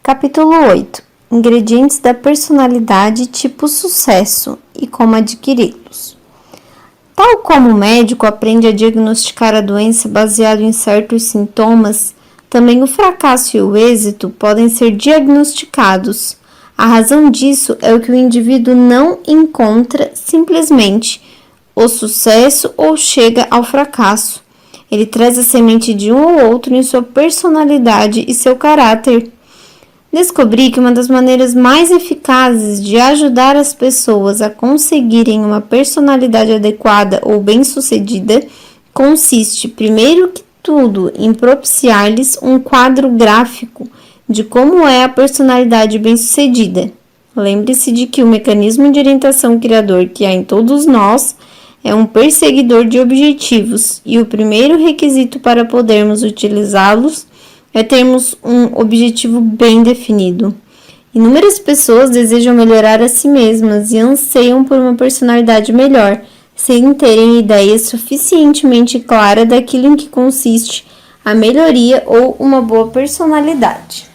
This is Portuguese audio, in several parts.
Capítulo 8. Ingredientes da personalidade tipo sucesso e como adquiri-los. Tal como o médico aprende a diagnosticar a doença baseado em certos sintomas, também o fracasso e o êxito podem ser diagnosticados. A razão disso é o que o indivíduo não encontra simplesmente o sucesso ou chega ao fracasso. Ele traz a semente de um ou outro em sua personalidade e seu caráter. Descobri que uma das maneiras mais eficazes de ajudar as pessoas a conseguirem uma personalidade adequada ou bem-sucedida consiste, primeiro que tudo, em propiciar-lhes um quadro gráfico de como é a personalidade bem-sucedida. Lembre-se de que o mecanismo de orientação criador que há em todos nós é um perseguidor de objetivos, e o primeiro requisito para podermos utilizá-los é termos um objetivo bem definido. Inúmeras pessoas desejam melhorar a si mesmas e anseiam por uma personalidade melhor, sem terem ideia suficientemente clara daquilo em que consiste a melhoria ou uma boa personalidade.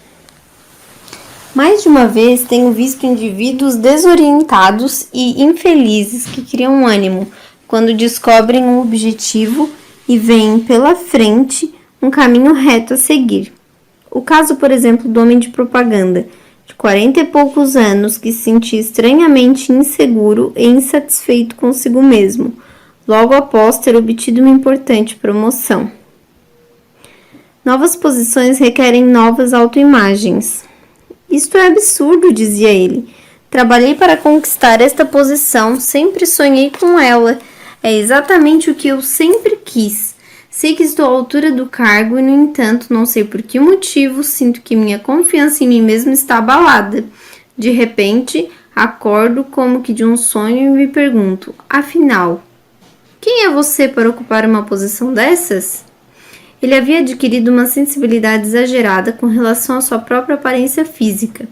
Mais de uma vez tenho visto indivíduos desorientados e infelizes que criam ânimo quando descobrem um objetivo e veem pela frente um caminho reto a seguir. O caso, por exemplo, do homem de propaganda, de 40 e poucos anos, que se sentia estranhamente inseguro e insatisfeito consigo mesmo, logo após ter obtido uma importante promoção. Novas posições requerem novas autoimagens. Isto é absurdo, dizia ele. Trabalhei para conquistar esta posição, sempre sonhei com ela. É exatamente o que eu sempre quis. Sei que estou à altura do cargo e, no entanto, não sei por que motivo, sinto que minha confiança em mim mesma está abalada. De repente, acordo como que de um sonho e me pergunto, afinal, quem é você para ocupar uma posição dessas? Ele havia adquirido uma sensibilidade exagerada com relação à sua própria aparência física.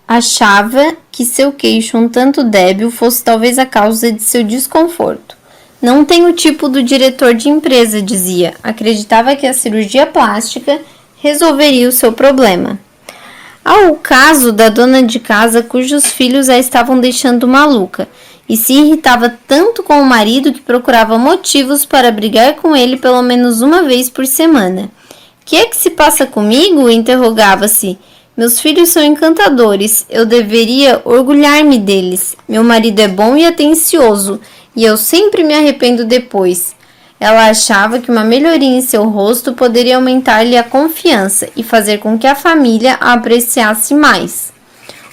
Achava que seu queixo um tanto débil fosse talvez a causa de seu desconforto. Não tem o tipo do diretor de empresa, dizia. Acreditava que a cirurgia plástica resolveria o seu problema. Há o caso da dona de casa cujos filhos a estavam deixando maluca e se irritava tanto com o marido que procurava motivos para brigar com ele pelo menos uma vez por semana. Que é que se passa comigo? Interrogava-se. Meus filhos são encantadores, eu deveria orgulhar-me deles. Meu marido é bom e atencioso, e eu sempre me arrependo depois. Ela achava que uma melhoria em seu rosto poderia aumentar-lhe a confiança e fazer com que a família a apreciasse mais.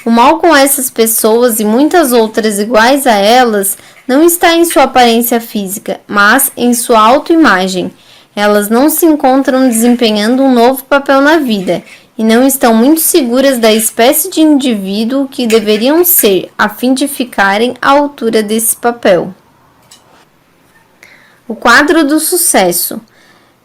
O mal com essas pessoas e muitas outras iguais a elas não está em sua aparência física, mas em sua autoimagem. Elas não se encontram desempenhando um novo papel na vida e não estão muito seguras da espécie de indivíduo que deveriam ser, a fim de ficarem à altura desse papel. O quadro do sucesso.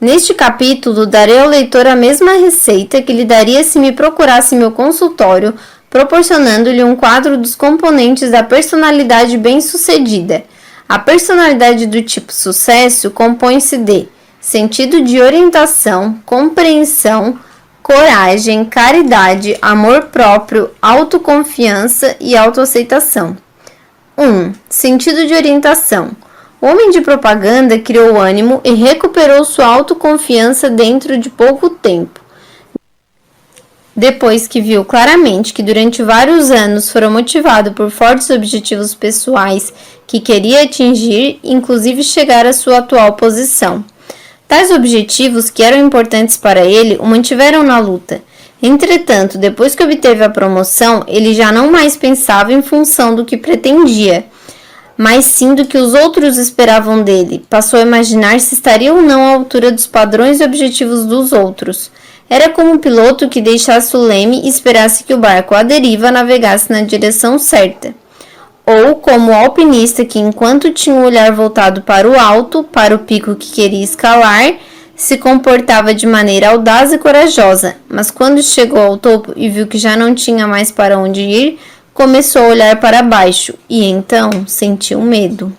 Neste capítulo, darei ao leitor a mesma receita que lhe daria se me procurasse meu consultório, proporcionando-lhe um quadro dos componentes da personalidade bem-sucedida. A personalidade do tipo sucesso compõe-se de sentido de orientação, compreensão, coragem, caridade, amor próprio, autoconfiança e autoaceitação. 1. Sentido de orientação. O homem de propaganda criou ânimo e recuperou sua autoconfiança dentro de pouco tempo. Depois que viu claramente que durante vários anos fora motivado por fortes objetivos pessoais que queria atingir, inclusive chegar à sua atual posição. Tais objetivos, que eram importantes para ele, o mantiveram na luta. Entretanto, depois que obteve a promoção, ele já não mais pensava em função do que pretendia, mas sim do que os outros esperavam dele. Passou a imaginar se estaria ou não à altura dos padrões e objetivos dos outros. Era como um piloto que deixasse o leme e esperasse que o barco à deriva navegasse na direção certa. Ou como o alpinista que, enquanto tinha o olhar voltado para o alto, para o pico que queria escalar, se comportava de maneira audaz e corajosa, mas quando chegou ao topo e viu que já não tinha mais para onde ir, começou a olhar para baixo e então sentiu medo.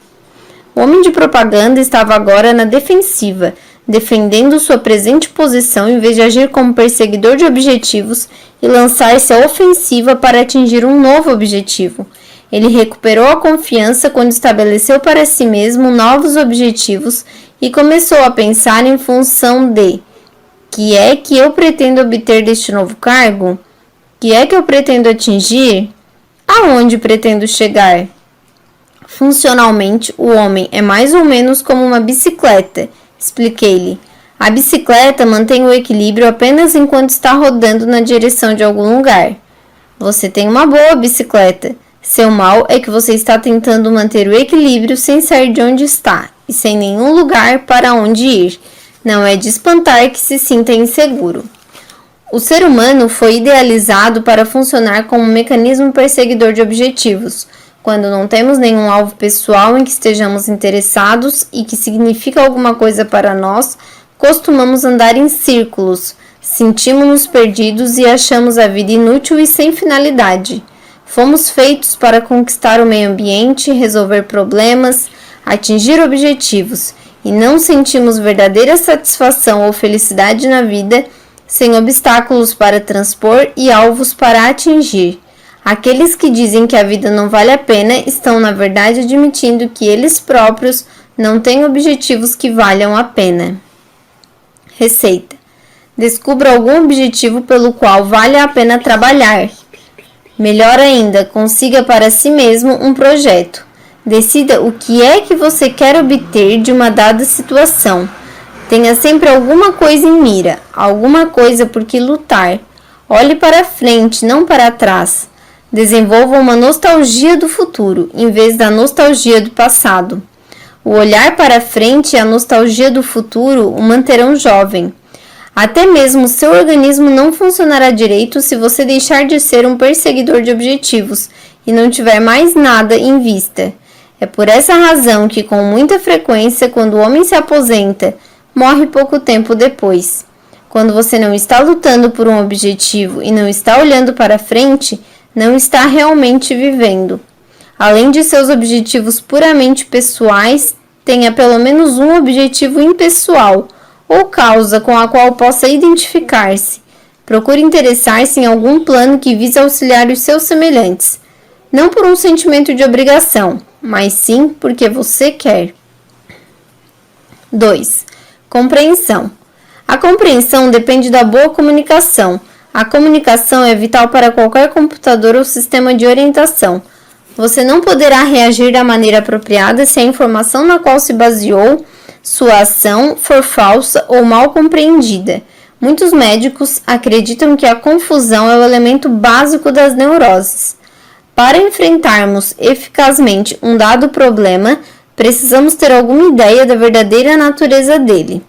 O homem de propaganda estava agora na defensiva, defendendo sua presente posição em vez de agir como perseguidor de objetivos e lançar-se à ofensiva para atingir um novo objetivo. Ele recuperou a confiança quando estabeleceu para si mesmo novos objetivos e começou a pensar em função de: que é que eu pretendo obter deste novo cargo? Que é que eu pretendo atingir? Aonde pretendo chegar? Funcionalmente, o homem é mais ou menos como uma bicicleta, expliquei-lhe. A bicicleta mantém o equilíbrio apenas enquanto está rodando na direção de algum lugar. Você tem uma boa bicicleta. Seu mal é que você está tentando manter o equilíbrio sem sair de onde está e sem nenhum lugar para onde ir. Não é de espantar que se sinta inseguro. O ser humano foi idealizado para funcionar como um mecanismo perseguidor de objetivos. Quando não temos nenhum alvo pessoal em que estejamos interessados e que significa alguma coisa para nós, costumamos andar em círculos, sentimos-nos perdidos e achamos a vida inútil e sem finalidade. Fomos feitos para conquistar o meio ambiente, resolver problemas, atingir objetivos, e não sentimos verdadeira satisfação ou felicidade na vida sem obstáculos para transpor e alvos para atingir. Aqueles que dizem que a vida não vale a pena estão, na verdade, admitindo que eles próprios não têm objetivos que valham a pena. Receita: descubra algum objetivo pelo qual vale a pena trabalhar. Melhor ainda, consiga para si mesmo um projeto. Decida o que é que você quer obter de uma dada situação. Tenha sempre alguma coisa em mira, alguma coisa por que lutar. Olhe para frente, não para trás. Desenvolva uma nostalgia do futuro, em vez da nostalgia do passado. O olhar para frente e a nostalgia do futuro o manterão jovem. Até mesmo seu organismo não funcionará direito se você deixar de ser um perseguidor de objetivos e não tiver mais nada em vista. É por essa razão que, com muita frequência, quando o homem se aposenta, morre pouco tempo depois. Quando você não está lutando por um objetivo e não está olhando para frente, não está realmente vivendo. Além de seus objetivos puramente pessoais, tenha pelo menos um objetivo impessoal, ou causa com a qual possa identificar-se. Procure interessar-se em algum plano que vise auxiliar os seus semelhantes, não por um sentimento de obrigação, mas sim porque você quer. 2. Compreensão. A compreensão depende da boa comunicação. A comunicação é vital para qualquer computador ou sistema de orientação. Você não poderá reagir da maneira apropriada se a informação na qual se baseou sua ação for falsa ou mal compreendida. Muitos médicos acreditam que a confusão é o elemento básico das neuroses. Para enfrentarmos eficazmente um dado problema, precisamos ter alguma ideia da verdadeira natureza dele.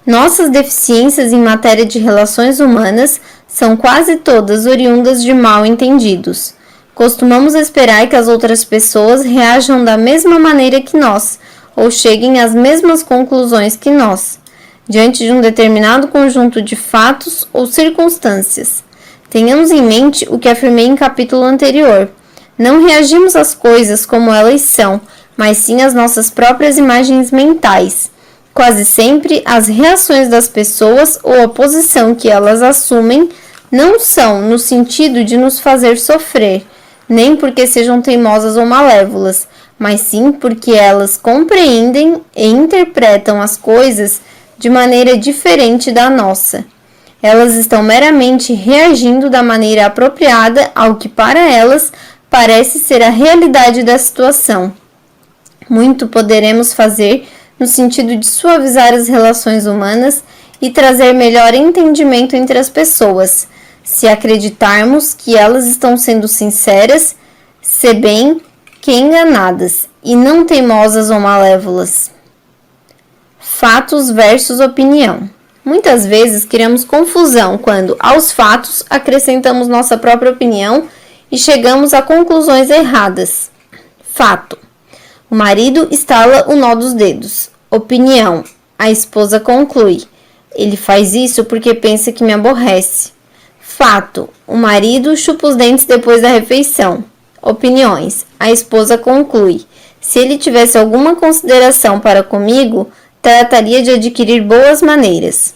Nossas deficiências em matéria de relações humanas são quase todas oriundas de mal-entendidos. Costumamos esperar que as outras pessoas reajam da mesma maneira que nós, ou cheguem às mesmas conclusões que nós, diante de um determinado conjunto de fatos ou circunstâncias. Tenhamos em mente o que afirmei em capítulo anterior. Não reagimos às coisas como elas são, mas sim às nossas próprias imagens mentais. Quase sempre, as reações das pessoas ou a posição que elas assumem não são no sentido de nos fazer sofrer, nem porque sejam teimosas ou malévolas, mas sim porque elas compreendem e interpretam as coisas de maneira diferente da nossa. Elas estão meramente reagindo da maneira apropriada ao que para elas parece ser a realidade da situação. Muito poderemos fazer no sentido de suavizar as relações humanas e trazer melhor entendimento entre as pessoas, se acreditarmos que elas estão sendo sinceras, se bem que enganadas, e não teimosas ou malévolas. Fatos versus opinião. Muitas vezes criamos confusão quando, aos fatos, acrescentamos nossa própria opinião e chegamos a conclusões erradas. Fato: o marido estala o nó dos dedos. Opinião: a esposa conclui: ele faz isso porque pensa que me aborrece. Fato: o marido chupa os dentes depois da refeição. Opiniões: a esposa conclui: se ele tivesse alguma consideração para comigo, trataria de adquirir boas maneiras.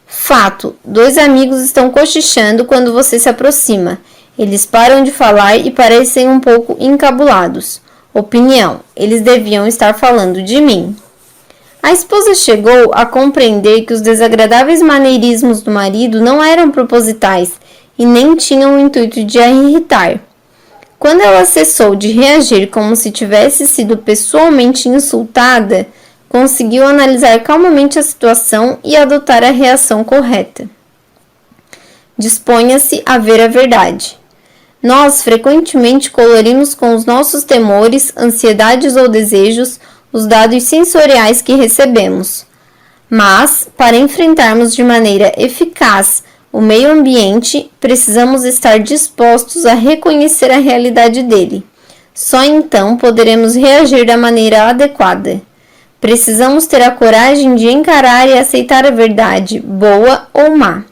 Fato: 2 amigos estão cochichando quando você se aproxima. Eles param de falar e parecem um pouco encabulados. Opinião: eles deviam estar falando de mim. A esposa chegou a compreender que os desagradáveis maneirismos do marido não eram propositais e nem tinham o intuito de a irritar. Quando ela cessou de reagir como se tivesse sido pessoalmente insultada, conseguiu analisar calmamente a situação e adotar a reação correta. Disponha-se a ver a verdade. Nós frequentemente colorimos com os nossos temores, ansiedades ou desejos os dados sensoriais que recebemos. Mas, para enfrentarmos de maneira eficaz o meio ambiente, precisamos estar dispostos a reconhecer a realidade dele. Só então poderemos reagir da maneira adequada. Precisamos ter a coragem de encarar e aceitar a verdade, boa ou má.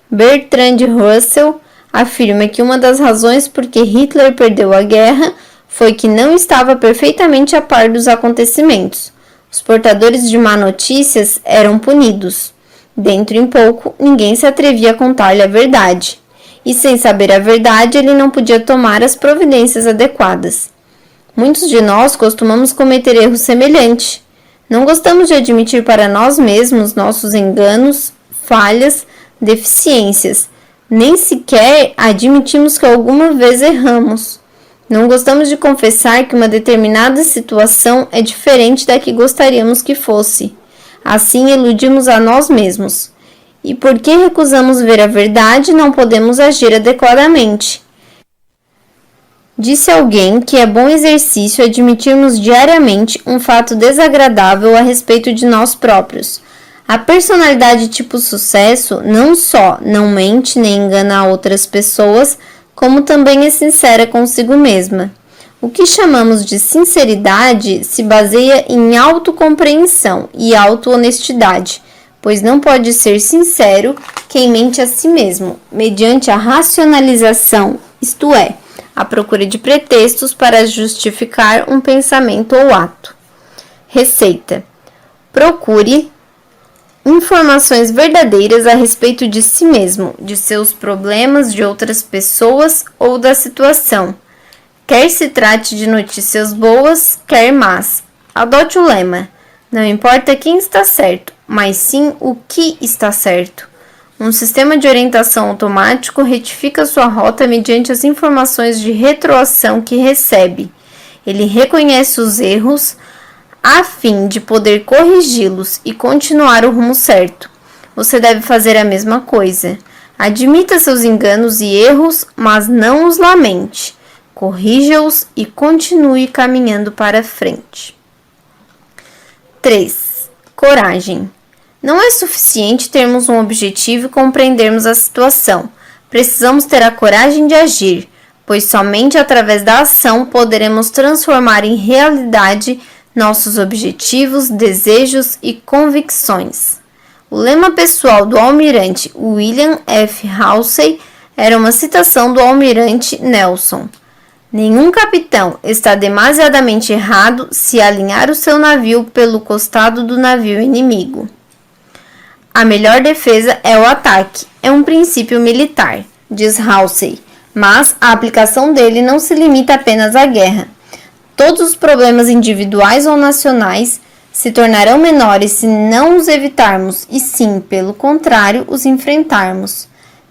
Bertrand Russell afirma que uma das razões por que Hitler perdeu a guerra foi que não estava perfeitamente a par dos acontecimentos. Os portadores de má notícias eram punidos. Dentro em pouco, ninguém se atrevia a contar-lhe a verdade. E sem saber a verdade, ele não podia tomar as providências adequadas. Muitos de nós costumamos cometer erros semelhantes. Não gostamos de admitir para nós mesmos nossos enganos, falhas, deficiências. Nem sequer admitimos que alguma vez erramos. Não gostamos de confessar que uma determinada situação é diferente da que gostaríamos que fosse. Assim, iludimos a nós mesmos. E porque recusamos ver a verdade, não podemos agir adequadamente. Disse alguém que é bom exercício admitirmos diariamente um fato desagradável a respeito de nós próprios. A personalidade tipo sucesso não só não mente nem engana outras pessoas, como também é sincera consigo mesma. O que chamamos de sinceridade se baseia em autocompreensão e auto-honestidade, pois não pode ser sincero quem mente a si mesmo, mediante a racionalização, isto é, a procura de pretextos para justificar um pensamento ou ato. Receita: procure informações verdadeiras a respeito de si mesmo, de seus problemas, de outras pessoas ou da situação. Quer se trate de notícias boas, quer más. Adote o lema: não importa quem está certo, mas sim o que está certo. Um sistema de orientação automático retifica sua rota mediante as informações de retroação que recebe. Ele reconhece os erros a fim de poder corrigi-los e continuar o rumo certo. Você deve fazer a mesma coisa. Admita seus enganos e erros, mas não os lamente. Corrija-os e continue caminhando para frente. 3. Coragem. Não é suficiente termos um objetivo e compreendermos a situação. Precisamos ter a coragem de agir, pois somente através da ação poderemos transformar em realidade nossos objetivos, desejos e convicções. O lema pessoal do almirante William F. Halsey era uma citação do almirante Nelson: nenhum capitão está demasiadamente errado se alinhar o seu navio pelo costado do navio inimigo. A melhor defesa é o ataque. É um princípio militar, diz Halsey, mas a aplicação dele não se limita apenas à guerra. Todos os problemas individuais ou nacionais se tornarão menores se não os evitarmos e sim, pelo contrário, os enfrentarmos.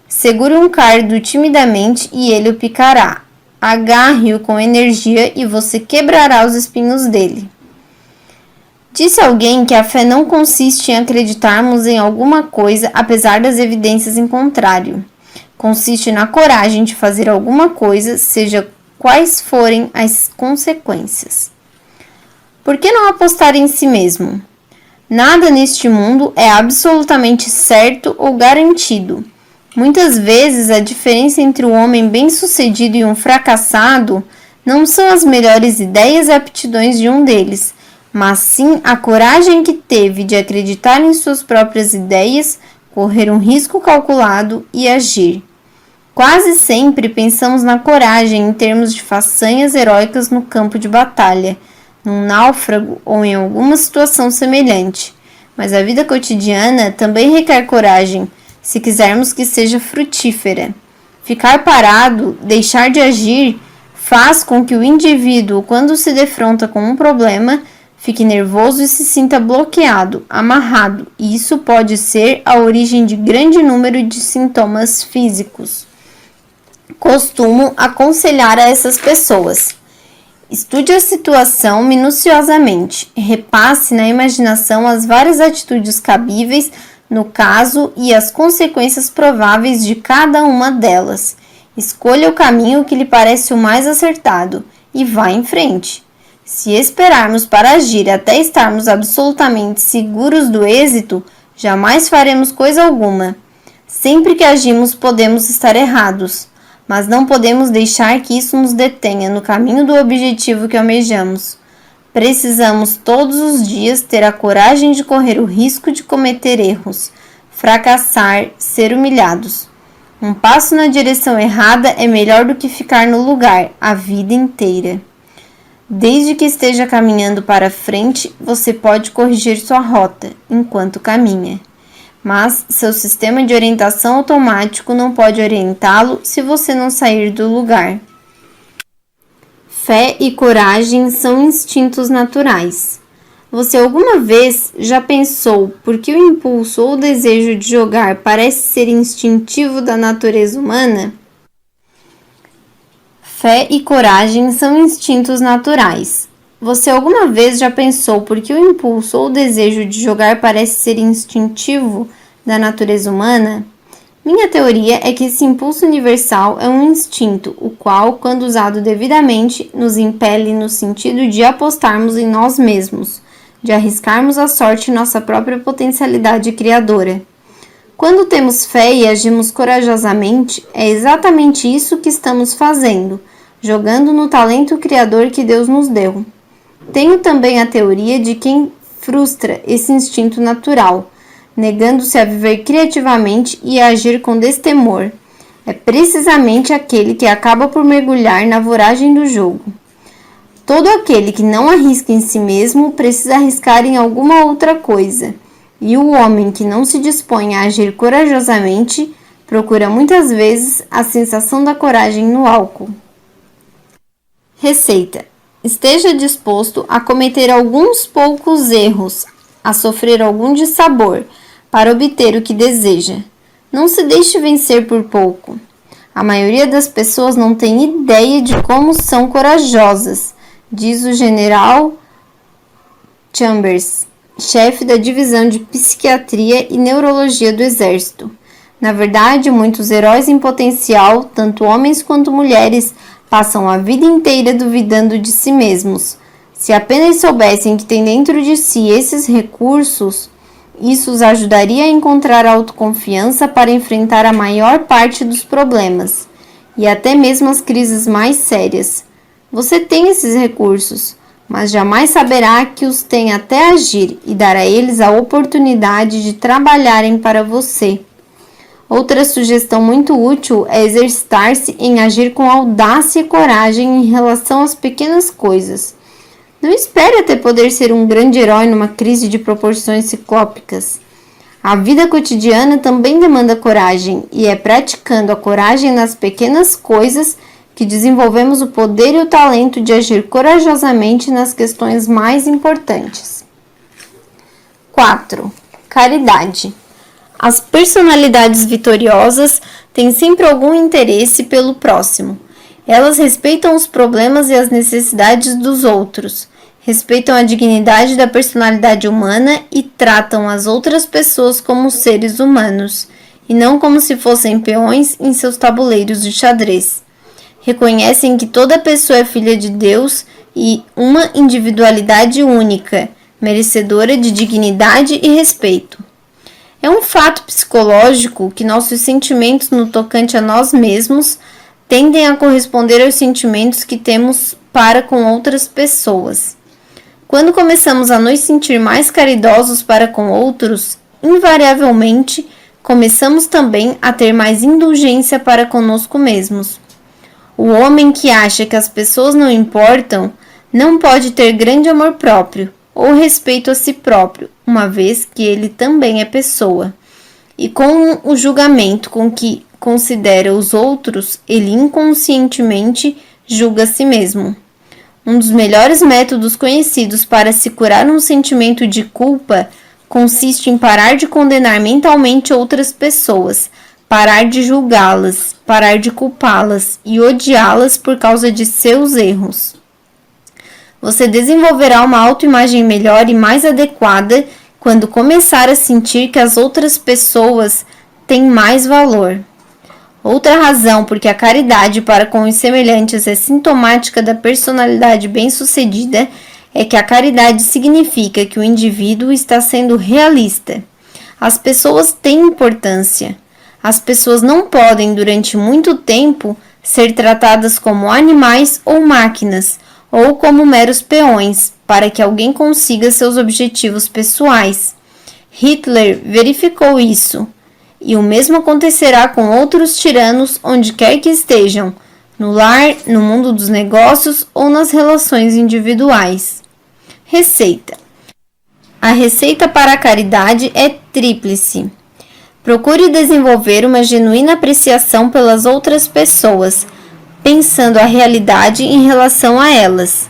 Segure um cardo timidamente e ele o picará. Agarre-o com energia e você quebrará os espinhos dele. Disse alguém que a fé não consiste em acreditarmos em alguma coisa apesar das evidências em contrário. Consiste na coragem de fazer alguma coisa, seja quais forem as consequências. Por que não apostar em si mesmo? Nada neste mundo é absolutamente certo ou garantido. Muitas vezes a diferença entre um homem bem-sucedido e um fracassado não são as melhores ideias e aptidões de um deles, mas sim a coragem que teve de acreditar em suas próprias ideias, correr um risco calculado e agir. Quase sempre pensamos na coragem em termos de façanhas heróicas no campo de batalha. num náufrago ou em alguma situação semelhante. Mas a vida cotidiana também requer coragem, se quisermos que seja frutífera. Ficar parado, deixar de agir, faz com que o indivíduo, quando se defronta com um problema, fique nervoso e se sinta bloqueado, amarrado, e isso pode ser a origem de grande número de sintomas físicos. Costumo aconselhar a essas pessoas: estude a situação minuciosamente, repasse na imaginação as várias atitudes cabíveis no caso e as consequências prováveis de cada uma delas. Escolha o caminho que lhe parece o mais acertado e vá em frente. Se esperarmos para agir até estarmos absolutamente seguros do êxito, jamais faremos coisa alguma. Sempre que agimos podemos estar errados, mas não podemos deixar que isso nos detenha no caminho do objetivo que almejamos. Precisamos todos os dias ter a coragem de correr o risco de cometer erros, fracassar, ser humilhados. Um passo na direção errada é melhor do que ficar no lugar a vida inteira. Desde que esteja caminhando para frente, você pode corrigir sua rota enquanto caminha. Mas seu sistema de orientação automático não pode orientá-lo se você não sair do lugar. Fé e coragem são instintos naturais. Você alguma vez já pensou por que o impulso ou o desejo de jogar parece ser instintivo da natureza humana? Fé e coragem são instintos naturais. Você alguma vez já pensou por que o impulso ou o desejo de jogar parece ser instintivo da natureza humana? Minha teoria é que esse impulso universal é um instinto, o qual, quando usado devidamente, nos impele no sentido de apostarmos em nós mesmos, de arriscarmos a sorte em nossa própria potencialidade criadora. Quando temos fé e agimos corajosamente, é exatamente isso que estamos fazendo, jogando no talento criador que Deus nos deu. Tenho também a teoria de quem frustra esse instinto natural, negando-se a viver criativamente e a agir com destemor. É precisamente aquele que acaba por mergulhar na voragem do jogo. Todo aquele que não arrisca em si mesmo precisa arriscar em alguma outra coisa, e o homem que não se dispõe a agir corajosamente procura muitas vezes a sensação da coragem no álcool. Receita: esteja disposto a cometer alguns poucos erros, a sofrer algum dissabor, para obter o que deseja. Não se deixe vencer por pouco. A maioria das pessoas não tem ideia de como são corajosas, diz o general Chambers, chefe da divisão de psiquiatria e neurologia do exército. Na verdade, muitos heróis em potencial, tanto homens quanto mulheres, passam a vida inteira duvidando de si mesmos. Se apenas soubessem que têm dentro de si esses recursos, isso os ajudaria a encontrar autoconfiança para enfrentar a maior parte dos problemas e até mesmo as crises mais sérias. Você tem esses recursos, mas jamais saberá que os tem até agir e dar a eles a oportunidade de trabalharem para você. Outra sugestão muito útil é exercitar-se em agir com audácia e coragem em relação às pequenas coisas. Não espere até poder ser um grande herói numa crise de proporções ciclópicas. A vida cotidiana também demanda coragem, e é praticando a coragem nas pequenas coisas que desenvolvemos o poder e o talento de agir corajosamente nas questões mais importantes. 4. Caridade. As personalidades vitoriosas têm sempre algum interesse pelo próximo. Elas respeitam os problemas e as necessidades dos outros, respeitam a dignidade da personalidade humana e tratam as outras pessoas como seres humanos, e não como se fossem peões em seus tabuleiros de xadrez. Reconhecem que toda pessoa é filha de Deus e uma individualidade única, merecedora de dignidade e respeito. É um fato psicológico que nossos sentimentos no tocante a nós mesmos tendem a corresponder aos sentimentos que temos para com outras pessoas. Quando começamos a nos sentir mais caridosos para com outros, invariavelmente começamos também a ter mais indulgência para conosco mesmos. O homem que acha que as pessoas não importam não pode ter grande amor próprio ou respeito a si próprio, uma vez que ele também é pessoa. E com o julgamento com que considera os outros, ele inconscientemente julga a si mesmo. Um dos melhores métodos conhecidos para se curar um sentimento de culpa consiste em parar de condenar mentalmente outras pessoas, parar de julgá-las, parar de culpá-las e odiá-las por causa de seus erros. Você desenvolverá uma autoimagem melhor e mais adequada quando começar a sentir que as outras pessoas têm mais valor. Outra razão por que a caridade para com os semelhantes é sintomática da personalidade bem-sucedida é que a caridade significa que o indivíduo está sendo realista. As pessoas têm importância. As pessoas não podem, durante muito tempo, ser tratadas como animais ou máquinas, ou como meros peões, para que alguém consiga seus objetivos pessoais. Hitler verificou isso, e o mesmo acontecerá com outros tiranos onde quer que estejam, no lar, no mundo dos negócios ou nas relações individuais. Receita. A receita para a caridade é tríplice. Procure desenvolver uma genuína apreciação pelas outras pessoas, pensando a realidade em relação a elas.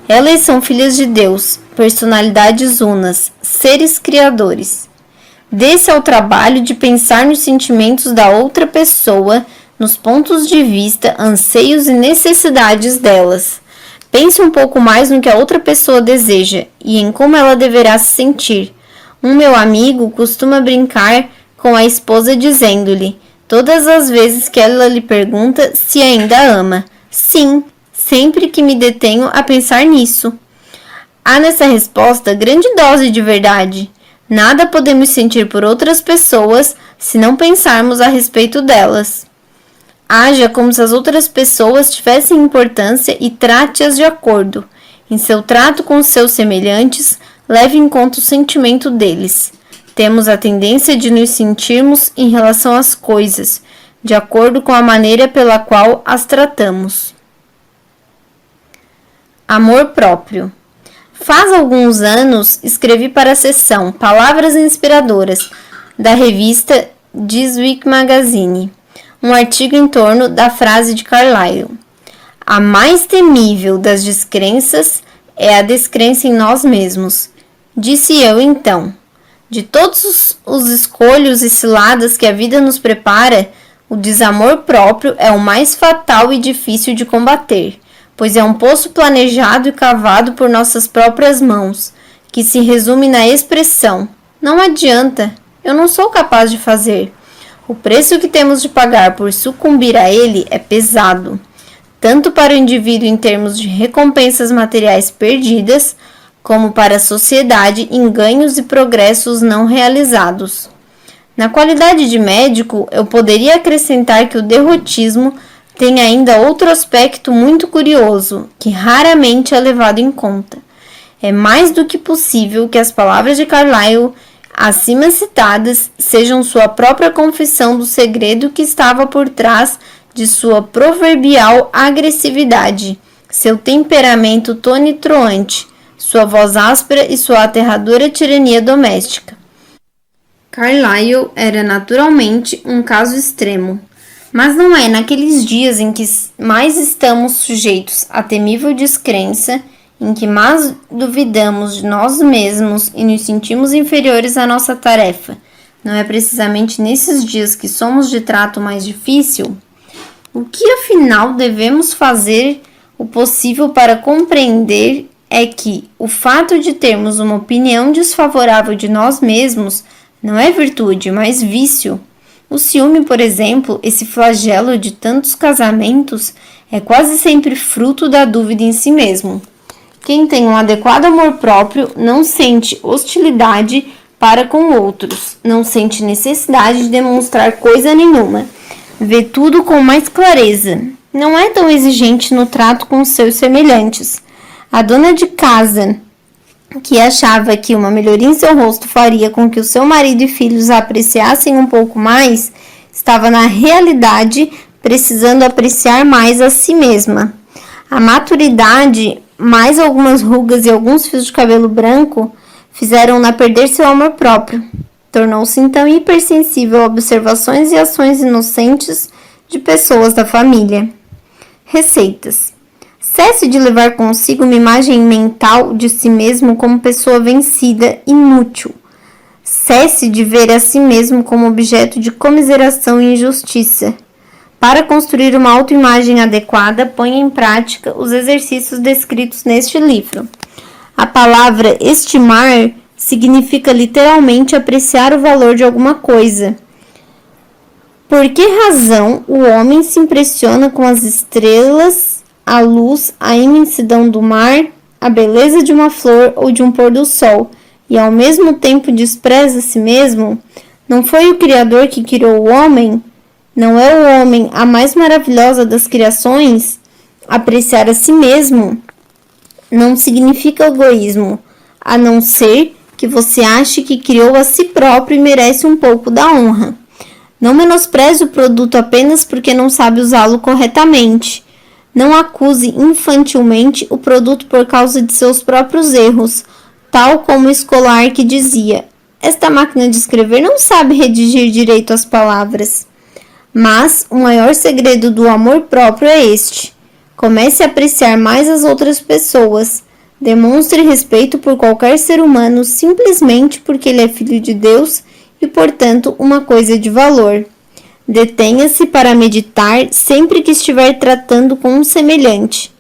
Elas são filhas de Deus, personalidades unas, seres criadores. Desse ao trabalho de pensar nos sentimentos da outra pessoa, nos pontos de vista, anseios e necessidades delas. Pense um pouco mais no que a outra pessoa deseja e em como ela deverá se sentir. Um meu amigo costuma brincar com a esposa dizendo-lhe, todas as vezes que ela lhe pergunta se ainda ama: sim, sempre que me detenho a pensar nisso. Há nessa resposta grande dose de verdade. Nada podemos sentir por outras pessoas se não pensarmos a respeito delas. Haja como se as outras pessoas tivessem importância e trate-as de acordo. Em seu trato com os seus semelhantes, leve em conta o sentimento deles. Temos a tendência de nos sentirmos em relação às coisas, de acordo com a maneira pela qual as tratamos. Amor próprio. Faz alguns anos escrevi para a seção Palavras Inspiradoras da revista This Week Magazine um artigo em torno da frase de Carlyle: a mais temível das descrenças é a descrença em nós mesmos. Disse eu então: de todos os escolhos e ciladas que a vida nos prepara, o desamor próprio é o mais fatal e difícil de combater, pois é um poço planejado e cavado por nossas próprias mãos, que se resume na expressão: não adianta, eu não sou capaz de fazer. O preço que temos de pagar por sucumbir a ele é pesado, tanto para o indivíduo em termos de recompensas materiais perdidas, como para a sociedade em ganhos e progressos não realizados. Na qualidade de médico, eu poderia acrescentar que o derrotismo tem ainda outro aspecto muito curioso, que raramente é levado em conta. É mais do que possível que as palavras de Carlyle acima citadas sejam sua própria confissão do segredo que estava por trás de sua proverbial agressividade, seu temperamento tonitruante, sua voz áspera e sua aterradora tirania doméstica. Carlyle era naturalmente um caso extremo, mas não é naqueles dias em que mais estamos sujeitos à temível descrença, em que mais duvidamos de nós mesmos e nos sentimos inferiores à nossa tarefa. Não é precisamente nesses dias que somos de trato mais difícil? O que afinal devemos fazer o possível para compreender é que o fato de termos uma opinião desfavorável de nós mesmos não é virtude, mas vício. O ciúme, por exemplo, esse flagelo de tantos casamentos, é quase sempre fruto da dúvida em si mesmo. Quem tem um adequado amor próprio não sente hostilidade para com outros, não sente necessidade de demonstrar coisa nenhuma, vê tudo com mais clareza, não é tão exigente no trato com seus semelhantes. A dona de casa, que achava que uma melhoria em seu rosto faria com que o seu marido e filhos a apreciassem um pouco mais, estava na realidade precisando apreciar mais a si mesma. A maturidade mais algumas rugas e alguns fios de cabelo branco fizeram-na perder seu amor próprio. Tornou-se então hipersensível a observações e ações inocentes de pessoas da família. Receitas. Cesse de levar consigo uma imagem mental de si mesmo como pessoa vencida, inútil. Cesse de ver a si mesmo como objeto de comiseração e injustiça. Para construir uma autoimagem adequada, ponha em prática os exercícios descritos neste livro. A palavra estimar significa literalmente apreciar o valor de alguma coisa. Por que razão o homem se impressiona com as estrelas, a luz, a imensidão do mar, a beleza de uma flor ou de um pôr do sol, e ao mesmo tempo despreza a si mesmo? Não foi o Criador que criou o homem? Não é o homem a mais maravilhosa das criações? Apreciar a si mesmo não significa egoísmo, a não ser que você ache que criou a si próprio e merece um pouco da honra. Não menospreze o produto apenas porque não sabe usá-lo corretamente. Não acuse infantilmente o produto por causa de seus próprios erros, tal como o escolar que dizia: esta máquina de escrever não sabe redigir direito as palavras. Mas o maior segredo do amor próprio é este: comece a apreciar mais as outras pessoas. Demonstre respeito por qualquer ser humano simplesmente porque ele é filho de Deus e, portanto, uma coisa de valor. Detenha-se para meditar sempre que estiver tratando com um semelhante.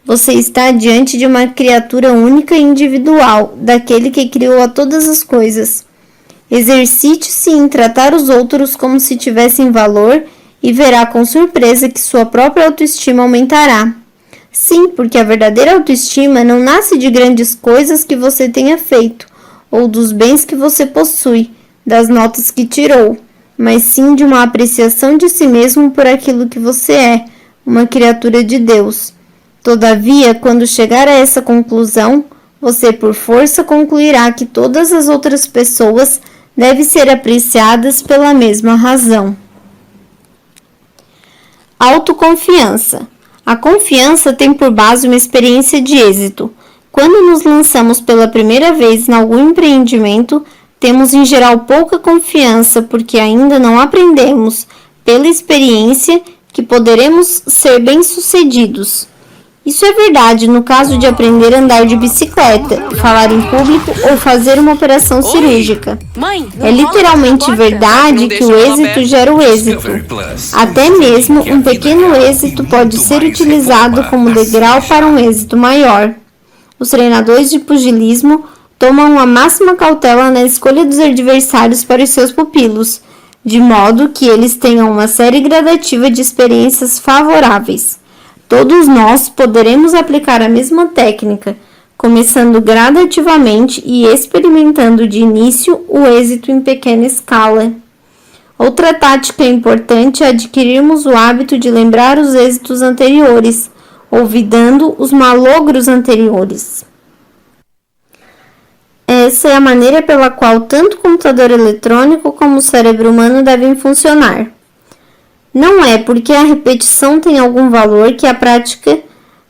Você está diante de uma criatura única e individual, daquele que criou a todas as coisas. Exercite-se em tratar os outros como se tivessem valor e verá com surpresa que sua própria autoestima aumentará. Sim, porque a verdadeira autoestima não nasce de grandes coisas que você tenha feito, ou dos bens que você possui, das notas que tirou, mas sim de uma apreciação de si mesmo por aquilo que você é, uma criatura de Deus. Todavia, quando chegar a essa conclusão, você por força concluirá que todas as outras pessoas devem ser apreciadas pela mesma razão. Autoconfiança. A confiança tem por base uma experiência de êxito. Quando nos lançamos pela primeira vez em algum empreendimento, temos em geral pouca confiança porque ainda não aprendemos, pela experiência, que poderemos ser bem-sucedidos. Isso é verdade no caso de aprender a andar de bicicleta, falar em público ou fazer uma operação cirúrgica. É literalmente verdade que o êxito gera o êxito. Até mesmo um pequeno êxito pode ser utilizado como degrau para um êxito maior. Os treinadores de pugilismo tomam a máxima cautela na escolha dos adversários para os seus pupilos, de modo que eles tenham uma série gradativa de experiências favoráveis. Todos nós poderemos aplicar a mesma técnica, começando gradativamente e experimentando de início o êxito em pequena escala. Outra tática importante é adquirirmos o hábito de lembrar os êxitos anteriores, olvidando os malogros anteriores. Essa é a maneira pela qual tanto o computador eletrônico como o cérebro humano devem funcionar. Não é porque a repetição tem algum valor que a prática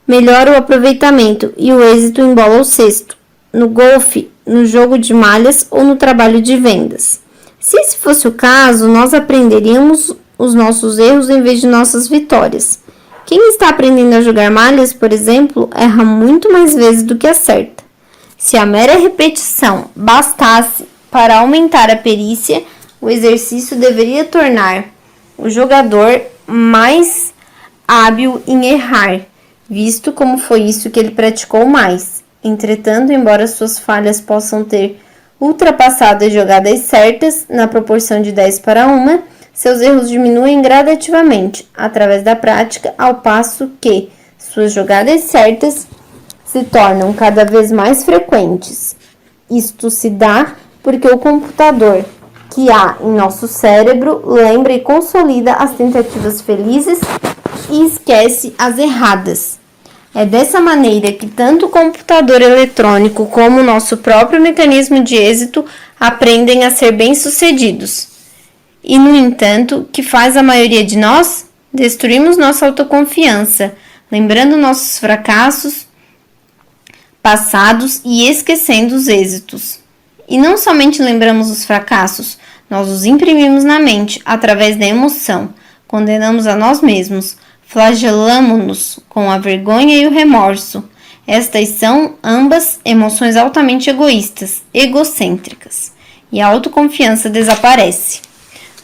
melhora o aproveitamento e o êxito embola o cesto, no golfe, no jogo de malhas ou no trabalho de vendas. Se esse fosse o caso, nós aprenderíamos os nossos erros em vez de nossas vitórias. Quem está aprendendo a jogar malhas, por exemplo, erra muito mais vezes do que acerta. Se a mera repetição bastasse para aumentar a perícia, o exercício deveria tornar o jogador mais hábil em errar, visto como foi isso que ele praticou mais. Entretanto, embora suas falhas possam ter ultrapassado as jogadas certas na proporção de 10 para 1, seus erros diminuem gradativamente através da prática, ao passo que suas jogadas certas se tornam cada vez mais frequentes. Isto se dá porque o computador que há em nosso cérebro lembra e consolida as tentativas felizes e esquece as erradas. É dessa maneira que tanto o computador eletrônico como o nosso próprio mecanismo de êxito aprendem a ser bem-sucedidos. E, no entanto, que faz a maioria de nós? Destruímos nossa autoconfiança, lembrando nossos fracassos passados e esquecendo os êxitos. E não somente lembramos os fracassos, nós os imprimimos na mente através da emoção, condenamos a nós mesmos, flagelamo-nos com a vergonha e o remorso. Estas são ambas emoções altamente egoístas, egocêntricas, e a autoconfiança desaparece.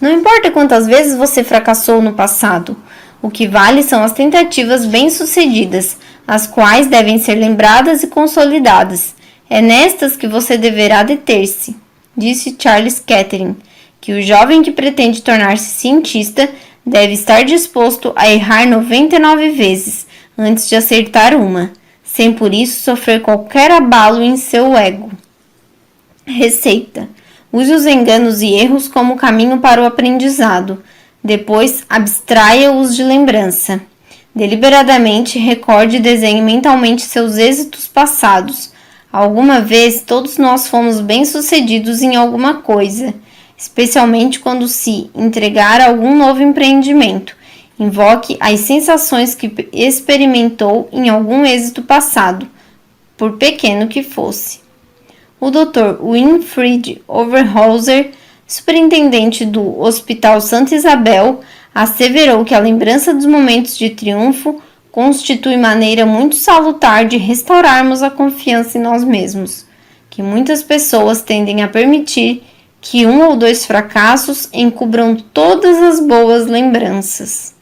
Não importa quantas vezes você fracassou no passado, o que vale são as tentativas bem-sucedidas, as quais devem ser lembradas e consolidadas. É nestas que você deverá deter-se, disse Charles Kettering, que o jovem que pretende tornar-se cientista deve estar disposto a errar 99 vezes antes de acertar uma, sem por isso sofrer qualquer abalo em seu ego. Receita: use os enganos e erros como caminho para o aprendizado. Depois, abstraia-os de lembrança. Deliberadamente recorde e desenhe mentalmente seus êxitos passados. Alguma vez, todos nós fomos bem-sucedidos em alguma coisa, especialmente quando se entregar a algum novo empreendimento. Invoque as sensações que experimentou em algum êxito passado, por pequeno que fosse. O Dr. Winfried Overholser, superintendente do Hospital Santa Isabel, asseverou que a lembrança dos momentos de triunfo constitui maneira muito salutar de restaurarmos a confiança em nós mesmos, que muitas pessoas tendem a permitir que 1 ou 2 fracassos encubram todas as boas lembranças.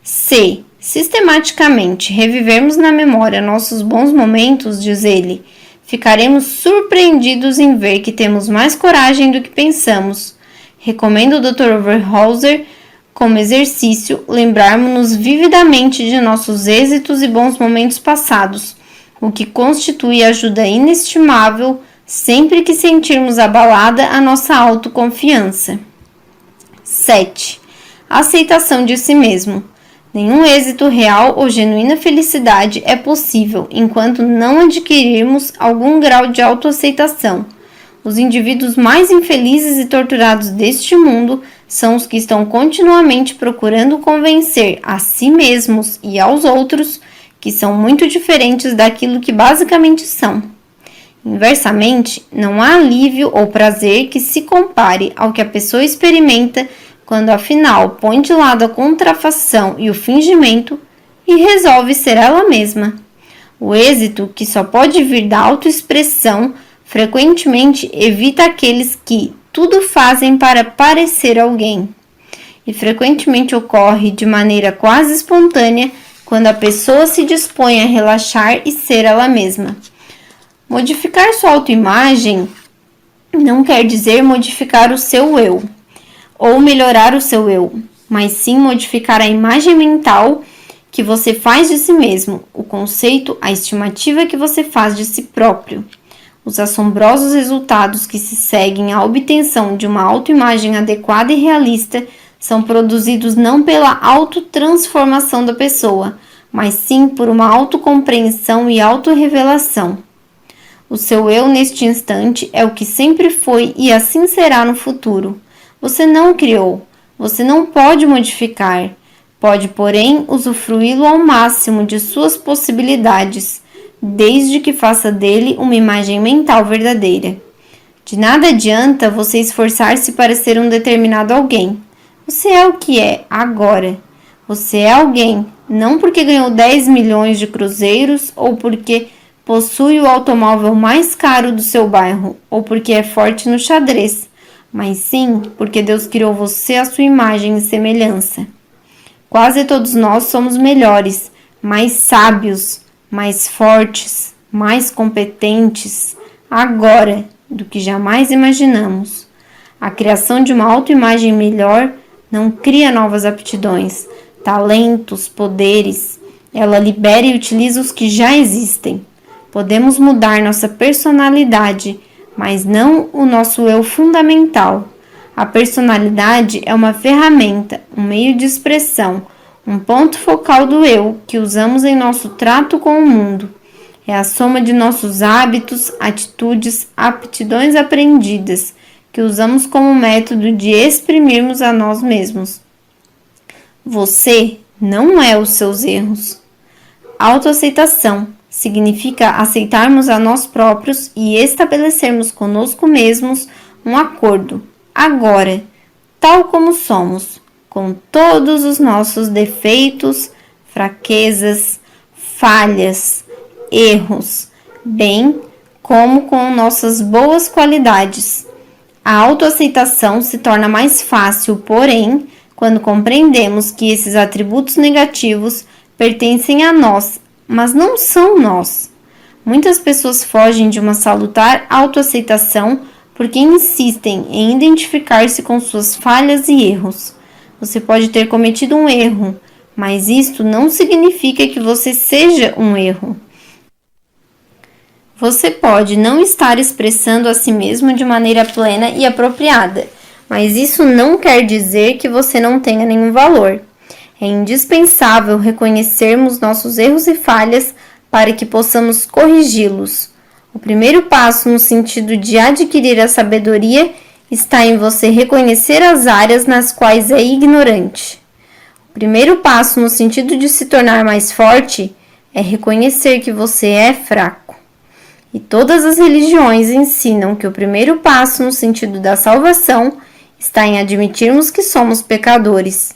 Se, sistematicamente, revivermos na memória nossos bons momentos, diz ele, ficaremos surpreendidos em ver que temos mais coragem do que pensamos. Recomendo o Dr. Overholser como exercício, lembrarmos-nos vividamente de nossos êxitos e bons momentos passados, o que constitui ajuda inestimável sempre que sentirmos abalada a nossa autoconfiança. 7. Aceitação de si mesmo. Nenhum êxito real ou genuína felicidade é possível enquanto não adquirirmos algum grau de autoaceitação. Os indivíduos mais infelizes e torturados deste mundo são os que estão continuamente procurando convencer a si mesmos e aos outros que são muito diferentes daquilo que basicamente são. Inversamente, não há alívio ou prazer que se compare ao que a pessoa experimenta quando afinal põe de lado a contrafação e o fingimento e resolve ser ela mesma. O êxito, que só pode vir da autoexpressão, frequentemente evita aqueles que tudo fazem para parecer alguém, e frequentemente ocorre de maneira quase espontânea quando a pessoa se dispõe a relaxar e ser ela mesma. Modificar sua autoimagem não quer dizer modificar o seu eu, ou melhorar o seu eu, mas sim modificar a imagem mental que você faz de si mesmo, o conceito, a estimativa que você faz de si próprio. Os assombrosos resultados que se seguem à obtenção de uma autoimagem adequada e realista são produzidos não pela autotransformação da pessoa, mas sim por uma autocompreensão e autorrevelação. O seu eu neste instante é o que sempre foi e assim será no futuro. Você não o criou, você não pode modificar, pode, porém, usufruí-lo ao máximo de suas possibilidades, desde que faça dele uma imagem mental verdadeira. De nada adianta você esforçar-se para ser um determinado alguém. Você é o que é agora. Você é alguém, não porque ganhou 10 milhões de cruzeiros ou porque possui o automóvel mais caro do seu bairro ou porque é forte no xadrez, mas sim porque Deus criou você à sua imagem e semelhança. Quase todos nós somos melhores, mais sábios, mais fortes, mais competentes agora do que jamais imaginamos. A criação de uma autoimagem melhor não cria novas aptidões, talentos, poderes. Ela libera e utiliza os que já existem. Podemos mudar nossa personalidade, mas não o nosso eu fundamental. A personalidade é uma ferramenta, um meio de expressão, um ponto focal do eu que usamos em nosso trato com o mundo. É a soma de nossos hábitos, atitudes, aptidões aprendidas, que usamos como método de exprimirmos a nós mesmos. Você não é os seus erros. Autoaceitação, Significa aceitarmos a nós próprios e estabelecermos conosco mesmos um acordo, agora, tal como somos, com todos os nossos defeitos, fraquezas, falhas, erros, bem como com nossas boas qualidades. A autoaceitação se torna mais fácil, porém, quando compreendemos que esses atributos negativos pertencem a nós, mas não são nós. Muitas pessoas fogem de uma salutar autoaceitação porque insistem em identificar-se com suas falhas e erros. Você pode ter cometido um erro, mas isto não significa que você seja um erro. Você pode não estar expressando a si mesmo de maneira plena e apropriada, mas isso não quer dizer que você não tenha nenhum valor. É indispensável reconhecermos nossos erros e falhas para que possamos corrigi-los. O primeiro passo no sentido de adquirir a sabedoria está em você reconhecer as áreas nas quais é ignorante. O primeiro passo no sentido de se tornar mais forte é reconhecer que você é fraco. E todas as religiões ensinam que o primeiro passo no sentido da salvação está em admitirmos que somos pecadores.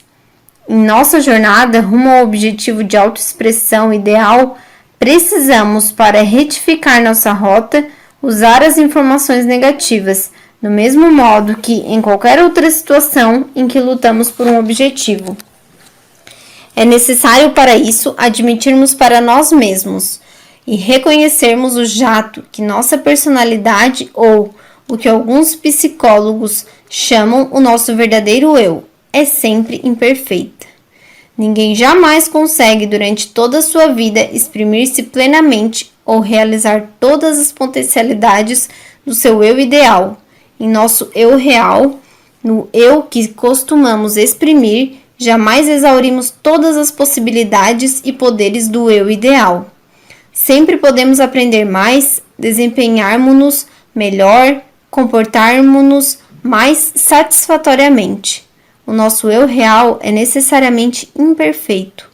Em nossa jornada rumo ao objetivo de autoexpressão ideal, precisamos, para retificar nossa rota, usar as informações negativas, do mesmo modo que em qualquer outra situação em que lutamos por um objetivo. É necessário para isso admitirmos para nós mesmos e reconhecermos o jato que nossa personalidade ou o que alguns psicólogos chamam o nosso verdadeiro eu é sempre imperfeita. Ninguém jamais consegue durante toda a sua vida exprimir-se plenamente ou realizar todas as potencialidades do seu eu ideal. Em nosso eu real, no eu que costumamos exprimir, jamais exaurimos todas as possibilidades e poderes do eu ideal. Sempre podemos aprender mais, desempenharmos-nos melhor, comportarmos-nos mais satisfatoriamente. O nosso eu real é necessariamente imperfeito.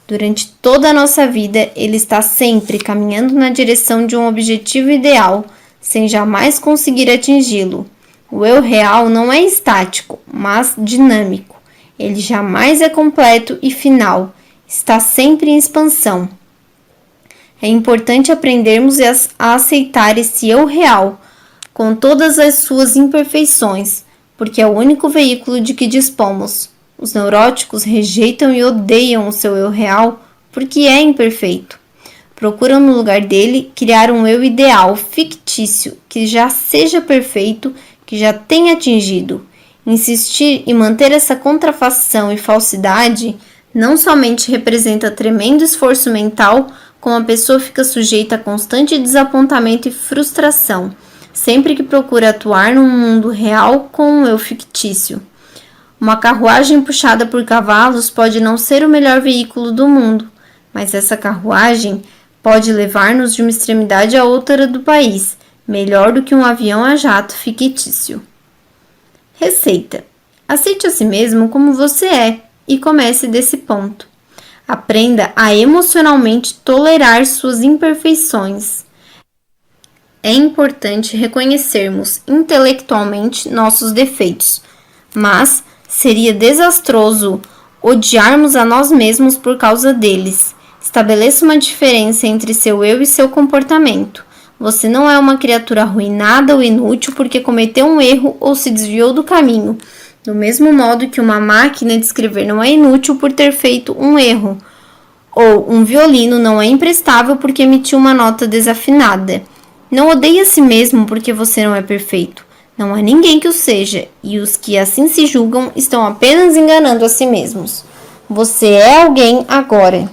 Durante toda a nossa vida, ele está sempre caminhando na direção de um objetivo ideal, sem jamais conseguir atingi-lo. O eu real não é estático, mas dinâmico. Ele jamais é completo e final, está sempre em expansão. É importante aprendermos a aceitar esse eu real, com todas as suas imperfeições, porque é o único veículo de que dispomos. Os neuróticos rejeitam e odeiam o seu eu real porque é imperfeito. Procuram no lugar dele criar um eu ideal, fictício, que já seja perfeito, que já tenha atingido. Insistir e manter essa contrafação e falsidade não somente representa tremendo esforço mental, como a pessoa fica sujeita a constante desapontamento e frustração, sempre que procura atuar num mundo real com um eu fictício. Uma carruagem puxada por cavalos pode não ser o melhor veículo do mundo, mas essa carruagem pode levar-nos de uma extremidade a outra do país, melhor do que um avião a jato fictício. Receita: aceite a si mesmo como você é e comece desse ponto. Aprenda a emocionalmente tolerar suas imperfeições. É importante reconhecermos intelectualmente nossos defeitos, mas seria desastroso odiarmos a nós mesmos por causa deles. Estabeleça uma diferença entre seu eu e seu comportamento. Você não é uma criatura arruinada ou inútil porque cometeu um erro ou se desviou do caminho, do mesmo modo que uma máquina de escrever não é inútil por ter feito um erro, ou um violino não é imprestável porque emitiu uma nota desafinada. Não odeie a si mesmo porque você não é perfeito. Não há ninguém que o seja, e os que assim se julgam estão apenas enganando a si mesmos. Você é alguém agora.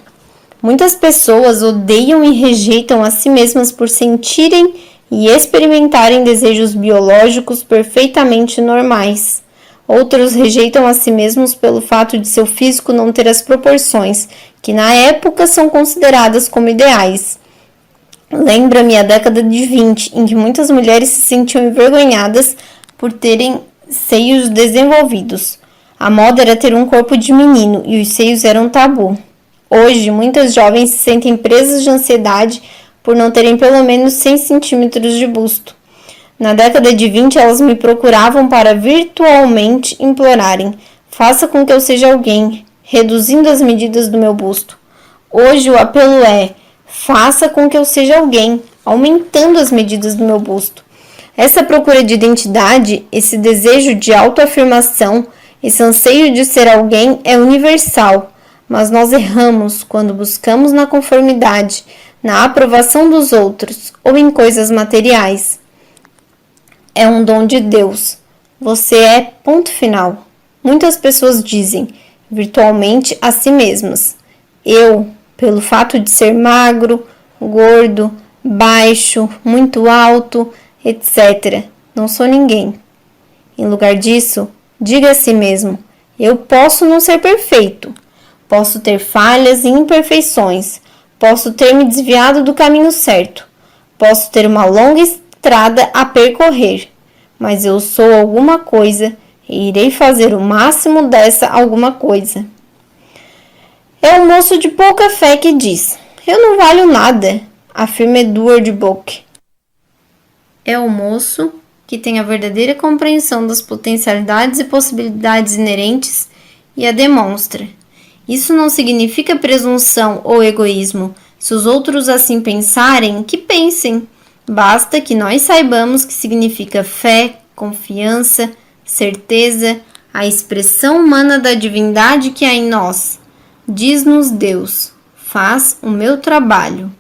Muitas pessoas odeiam e rejeitam a si mesmas por sentirem e experimentarem desejos biológicos perfeitamente normais. Outros rejeitam a si mesmos pelo fato de seu físico não ter as proporções que na época são consideradas como ideais. Lembra-me a década de 20, em que muitas mulheres se sentiam envergonhadas por terem seios desenvolvidos. A moda era ter um corpo de menino e os seios eram tabu. Hoje, muitas jovens se sentem presas de ansiedade por não terem pelo menos 100 centímetros de busto. Na década de 20, elas me procuravam para virtualmente implorarem: faça com que eu seja alguém, reduzindo as medidas do meu busto. Hoje o apelo é: faça com que eu seja alguém, aumentando as medidas do meu busto. Essa procura de identidade, esse desejo de autoafirmação, esse anseio de ser alguém é universal, mas nós erramos quando buscamos na conformidade, na aprovação dos outros ou em coisas materiais. É um dom de Deus. Você é ponto final. Muitas pessoas dizem, virtualmente a si mesmas: eu, pelo fato de ser magro, gordo, baixo, muito alto, etc., não sou ninguém. Em lugar disso, diga a si mesmo: eu posso não ser perfeito, posso ter falhas e imperfeições, posso ter me desviado do caminho certo, posso ter uma longa estrada a percorrer, mas eu sou alguma coisa e irei fazer o máximo dessa alguma coisa. É o moço de pouca fé que diz: eu não valho nada, afirma Edward Book. É o moço que tem a verdadeira compreensão das potencialidades e possibilidades inerentes e a demonstra. Isso não significa presunção ou egoísmo. Se os outros assim pensarem, que pensem. Basta que nós saibamos que significa fé, confiança, certeza, a expressão humana da divindade que há em nós. Diz-nos Deus: faz o meu trabalho.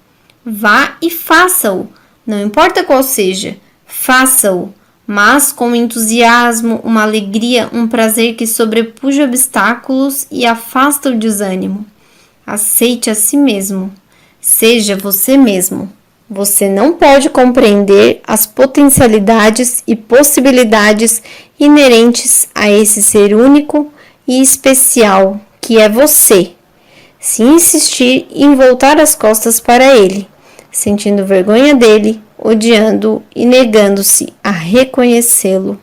Vá e faça-o, não importa qual seja, faça-o, mas com entusiasmo, uma alegria, um prazer que sobrepuja obstáculos e afasta o desânimo. Aceite a si mesmo. Seja você mesmo. Você não pode compreender as potencialidades e possibilidades inerentes a esse ser único e especial que é você, se insistir em voltar as costas para ele, sentindo vergonha dele, odiando-o e negando-se a reconhecê-lo.